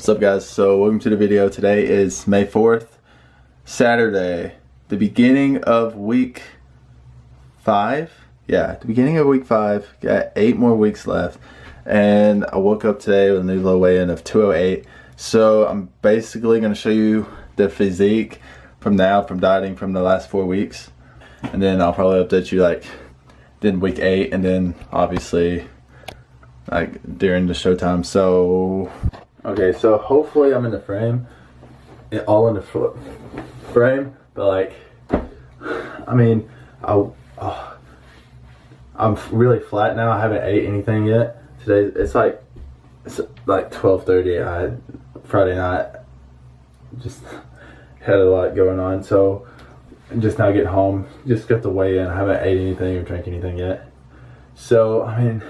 What's up guys, so welcome to the video. Today is May 4th, Saturday, the beginning of week 5. Yeah, the beginning of week 5, got 8 more weeks left. And I woke up today with a new low weigh-in of 208. So I'm basically going to show you the physique from dieting from the last 4 weeks. And then I'll probably update you like then week 8 and then obviously like during the showtime. So okay, so hopefully I'm in the frame, all in the frame, but like, I mean, I'm really flat now. I haven't ate anything yet. Today, it's like 12:30, Friday night, just had a lot going on, so I'm just now getting home, just got the weigh in. I haven't ate anything or drank anything yet. So, I mean,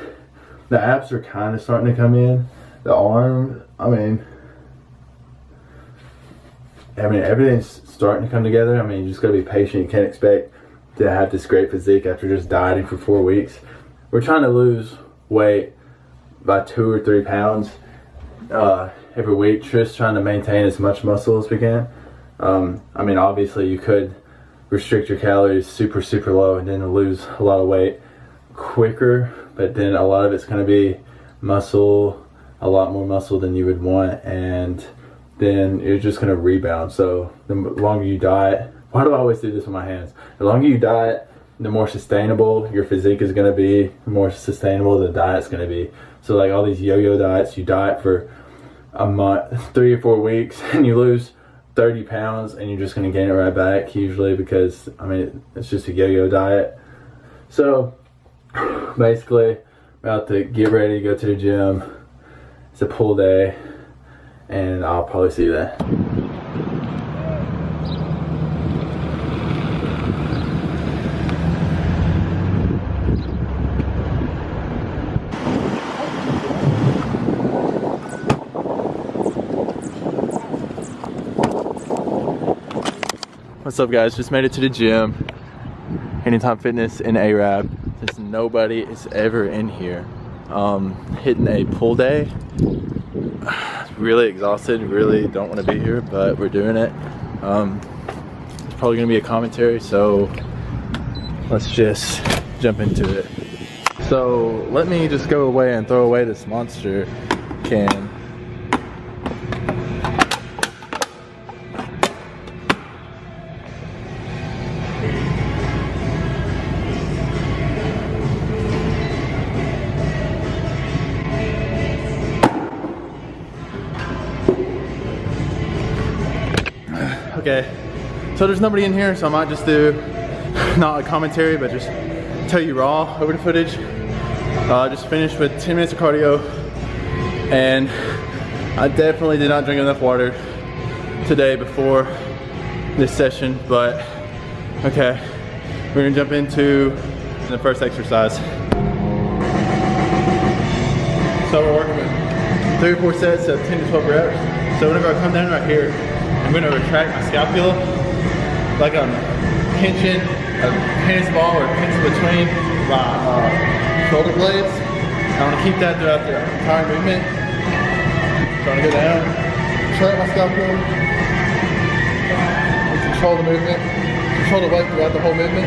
the abs are kind of starting to come in. The arm, I mean, everything's starting to come together. I mean, you just gotta be patient. You can't expect to have this great physique after just dieting for 4 weeks. We're trying to lose weight by 2 or 3 pounds every week, just trying to maintain as much muscle as we can. I mean, obviously you could restrict your calories super low and then lose a lot of weight quicker, but then a lot of it's going to be muscle, a lot more muscle than you would want, and then you're just going to rebound. So the longer you diet, why do I always do this with my hands? The longer you diet, the more sustainable your physique is going to be, the more sustainable the diet's going to be. So like all these yo-yo diets, you diet for a month, 3 or 4 weeks, and you lose 30 pounds and you're just going to gain it right back usually, because I mean it's just a yo-yo diet. So basically about to get ready to go to the gym. It's a pull day and I'll probably see you there. What's up guys, just made it to the gym. Anytime Fitness in Arab. There's nobody is ever in here. Hitting a pull day. Really exhausted, really don't want to be here, but we're doing it. It's probably gonna be a commentary, so let's just jump into it. So let me just go away and throw away this monster can. Okay, so there's nobody in here, so I might just do not a commentary, but just tell you raw over the footage. Just finished with 10 minutes of cardio, and I definitely did not drink enough water today before this session, but okay, we're gonna jump into the first exercise. So we're working with 3 or 4 sets of 10 to 12 reps. So whenever I come down right here, I'm going to retract my scapula like I'm pinching a tennis ball or pinching between my shoulder blades. I want to keep that throughout the entire movement. So I'm going to go down, retract my scapula, and control the movement, control the weight throughout the whole movement.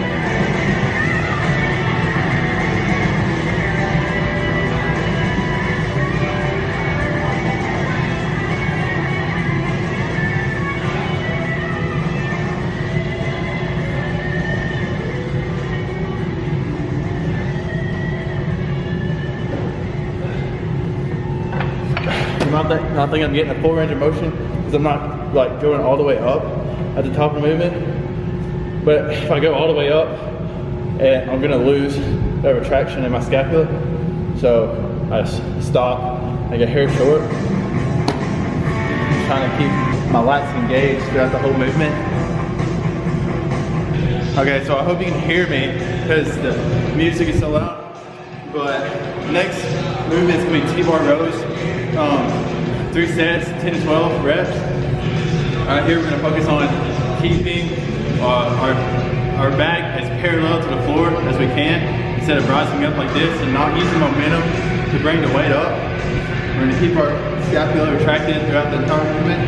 Not think I'm getting a full range of motion because I'm not like going all the way up at the top of the movement. But if I go all the way up, and I'm gonna lose the retraction in my scapula. So I stop, I get hair short. I'm trying to keep my lats engaged throughout the whole movement. Okay, so I hope you can hear me because the music is so loud. But next movement is gonna be T-bar rows. 3 sets, 10 to 12 reps. Here we're gonna focus on keeping our back as parallel to the floor as we can, instead of rising up like this and not using momentum to bring the weight up. We're gonna keep our scapula retracted throughout the entire movement.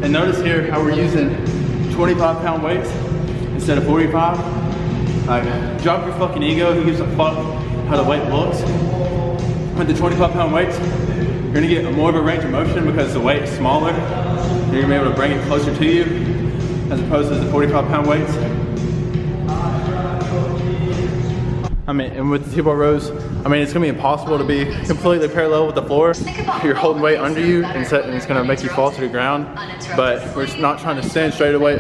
And notice here how we're using 25-pound weights instead of 45. Like, drop your fucking ego. Who gives a fuck how the weight looks? With the 25-pound weights, you're gonna get more of a range of motion because the weight is smaller. You're gonna be able to bring it closer to you as opposed to the 45-pound weights. I mean, and with the T-bar rows, I mean, it's gonna be impossible to be completely parallel with the floor. You're holding weight under you and it's gonna make you fall to the ground. But we're not trying to stand straight away,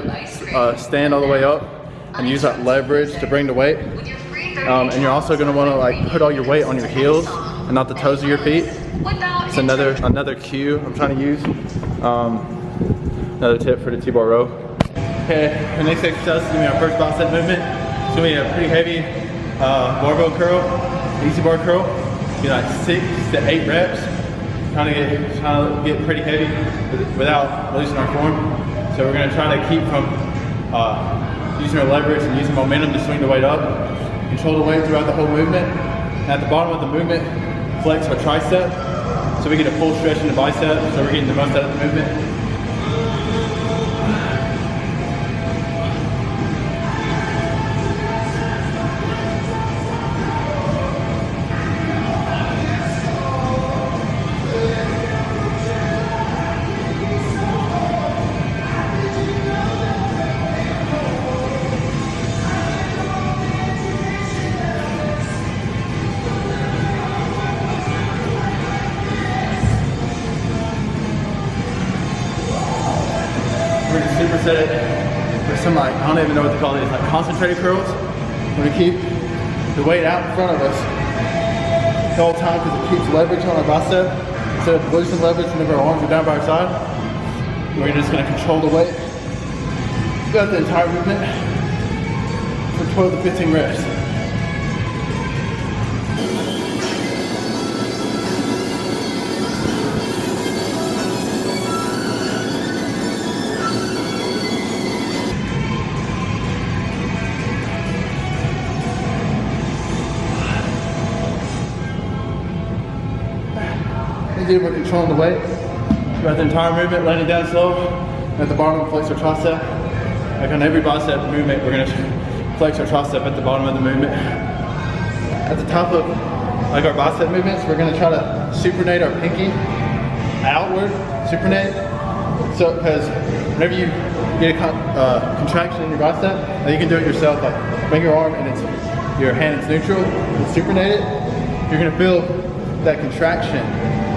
stand all the way up and use that leverage to bring the weight. And you're also gonna wanna like put all your weight on your heels and not the toes of your feet. It's another cue I'm trying to use. Another tip for the T-bar row. Okay, the next exercise is gonna be our first bicep movement. It's gonna be a pretty heavy barbell curl, easy bar curl. Do like 6 to 8 reps. Trying to get pretty heavy without losing our form. So we're gonna try to keep from using our leverage and using momentum to swing the weight up. Control the weight throughout the whole movement. And at the bottom of the movement, flex our tricep. So we get a full stretch in the bicep, so we're getting the most out of the movement. We're gonna superset it with some, like, I don't even know what to call these, like concentrated curls. We're gonna keep the weight out in front of us the whole time because it keeps leverage on our bicep. Instead of losing leverage whenever our arms are down by our side, we're just gonna control the weight throughout the entire movement for 12 to 15 reps. We're controlling the weight throughout the entire movement, letting it down slow. At the bottom, flex our tricep. Like on every bicep movement, we're gonna flex our tricep at the bottom of the movement. At the top of like our bicep movements, we're gonna try to supinate our pinky outward, supinate. So, because whenever you get a contraction in your bicep, you can do it yourself. Like bring your arm and your hand is neutral, and supinate it. You're gonna feel that contraction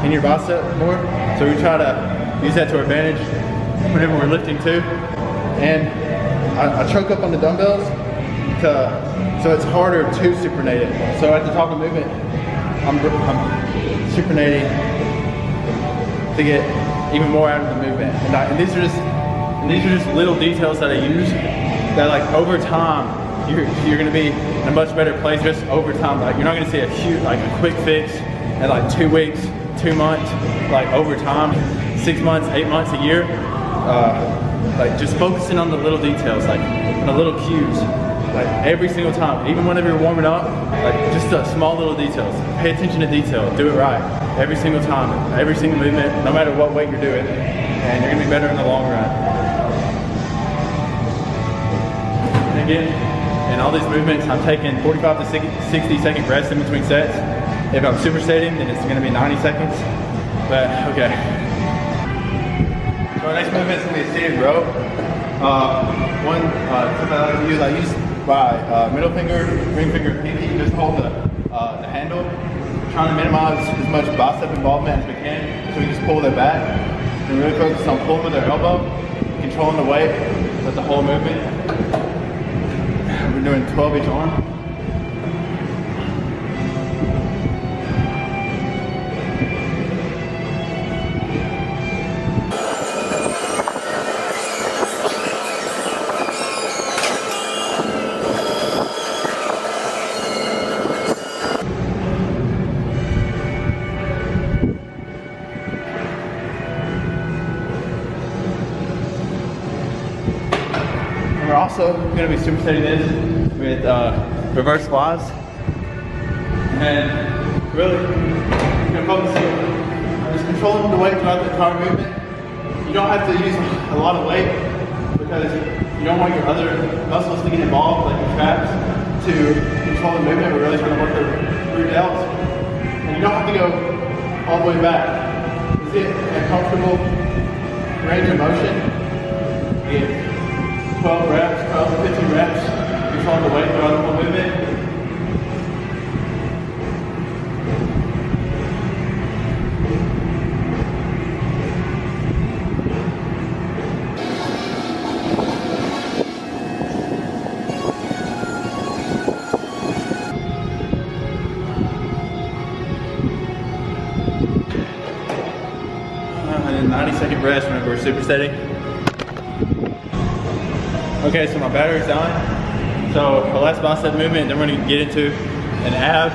in your bicep more. So we try to use that to our advantage whenever we're lifting too. And I choke up on the dumbbells so it's harder to supinate it. So at the top of the movement, I'm supinating to get even more out of the movement. And these are just little details that I use that, like, over time you're gonna be in a much better place just over time. Like, you're not gonna see a huge, like a quick fix at like 2 weeks, 2 months, like over time, 6 months, 8 months, a year. Like just focusing on the little details, like on the little cues, like every single time, even whenever you're warming up, like just the small little details. Pay attention to detail, do it right, every single time, every single movement, no matter what weight you're doing, and you're gonna be better in the long run. And again, in all these movements, I'm taking 45 to 60 second rests in between sets. If I'm supersetting, then it's gonna be 90 seconds, but okay. So our next movement is gonna be a seated row. One tip I like to use, I use my middle finger, ring finger, and pinky, just hold the handle. We're trying to minimize as much bicep involvement as we can, so we just pull their back and really focus on pulling with our elbow, controlling the weight with the whole movement. We're doing 12 each arm. also gonna be supersetting this with reverse flies. And really, you're gonna focus on just controlling the weight throughout the entire movement. You don't have to use a lot of weight because you don't want your other muscles to get involved, like your traps, to control the movement. We're really trying to work the root delts. And you don't have to go all the way back. Just get a comfortable range of motion. Get 12 reps, 12 to 15 reps, controlling the weight throughout the whole movement. And then 90-second rest whenever we're supersetting. Okay, so my battery's on. So the last bicep movement, then we're gonna get into an ab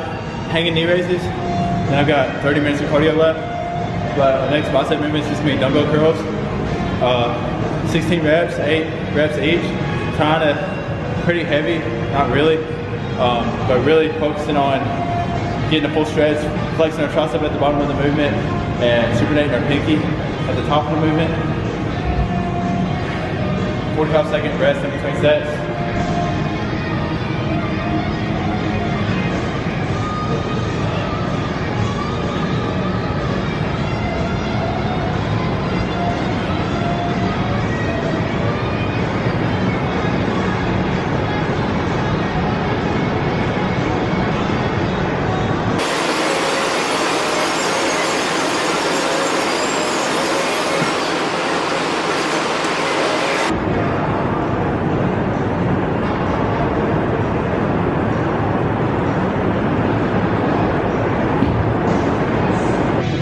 hanging knee raises. Then I've got 30 minutes of cardio left. But the next bicep movement is just gonna be dumbbell curls. 16 reps, 8 reps each. Trying to, pretty heavy, not really, but really focusing on getting a full stretch, flexing our tricep at the bottom of the movement, and supernating our pinky at the top of the movement. 45-second rest in between sets.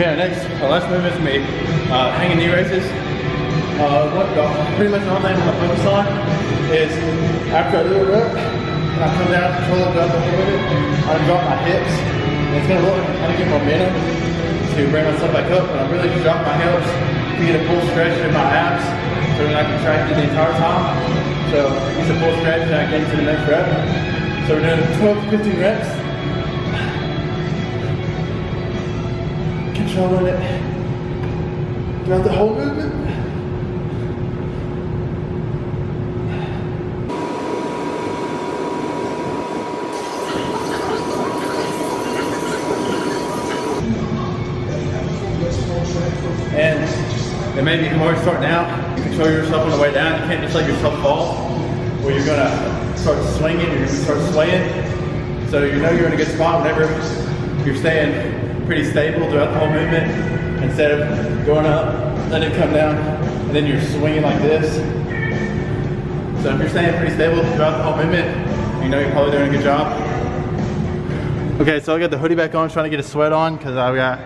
Okay, our last movement is gonna be hanging knee raises. Pretty much all I'm gonna focus on is after I do a rep, and I come down, control it, drop the whole movement, I drop my hips. And it's gonna look like I'm trying to get momentum to bring myself back up, but I'm really just dropping my hips to get a full stretch in my abs so that I can track it the entire time. So it's a full stretch and I get into the next rep. So we're doing 12 to 15 reps. Controlling it throughout the whole movement. And it may be hard starting out. You control yourself on the way down. You can't just let yourself fall where you're gonna start swinging, you're gonna start swaying. So you know you're in a good spot whenever you're staying pretty stable throughout the whole movement instead of going up, letting it come down, and then you're swinging like this. So if you're staying pretty stable throughout the whole movement, you know you're probably doing a good job. Okay, so I got the hoodie back on, trying to get a sweat on because I've got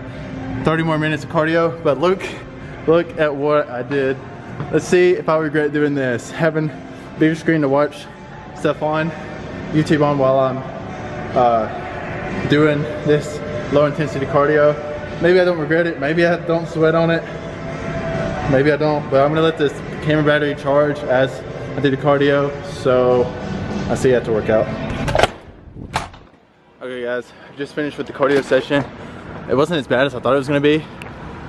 30 more minutes of cardio, but look at what I did. Let's see if I regret doing this. Having a bigger screen to watch stuff on, YouTube on while I'm doing this low intensity cardio. Maybe I don't regret it, maybe I don't sweat on it, maybe I don't, but I'm gonna let this camera battery charge as I do the cardio, so I'll see you after workout. Okay guys, just finished with the cardio session. It wasn't as bad as I thought it was gonna be.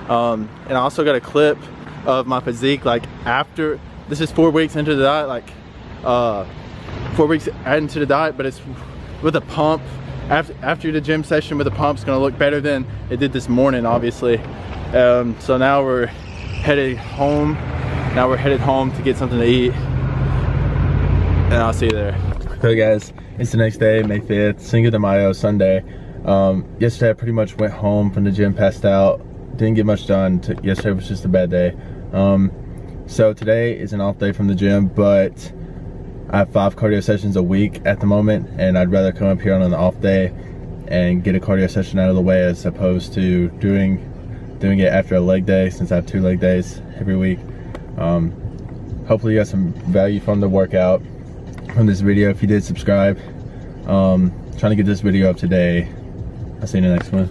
And I also got a clip of my physique like after, this is 4 weeks into the diet, like 4 weeks into the diet, but it's with a pump. After the gym session with the pump, it's gonna look better than it did this morning, obviously. So now we're headed home. Now we're headed home to get something to eat. And I'll see you there. Okay guys, it's the next day, May 5th, Cinco de Mayo, Sunday. Yesterday I pretty much went home from the gym, passed out. Didn't get much done. Yesterday was just a bad day. So today is an off day from the gym, but I have 5 cardio sessions a week at the moment, and I'd rather come up here on an off day and get a cardio session out of the way as opposed to doing it after a leg day, since I have 2 leg days every week. Hopefully you got some value from the workout, from this video. If you did, subscribe. Trying to get this video up today. I'll see you in the next one.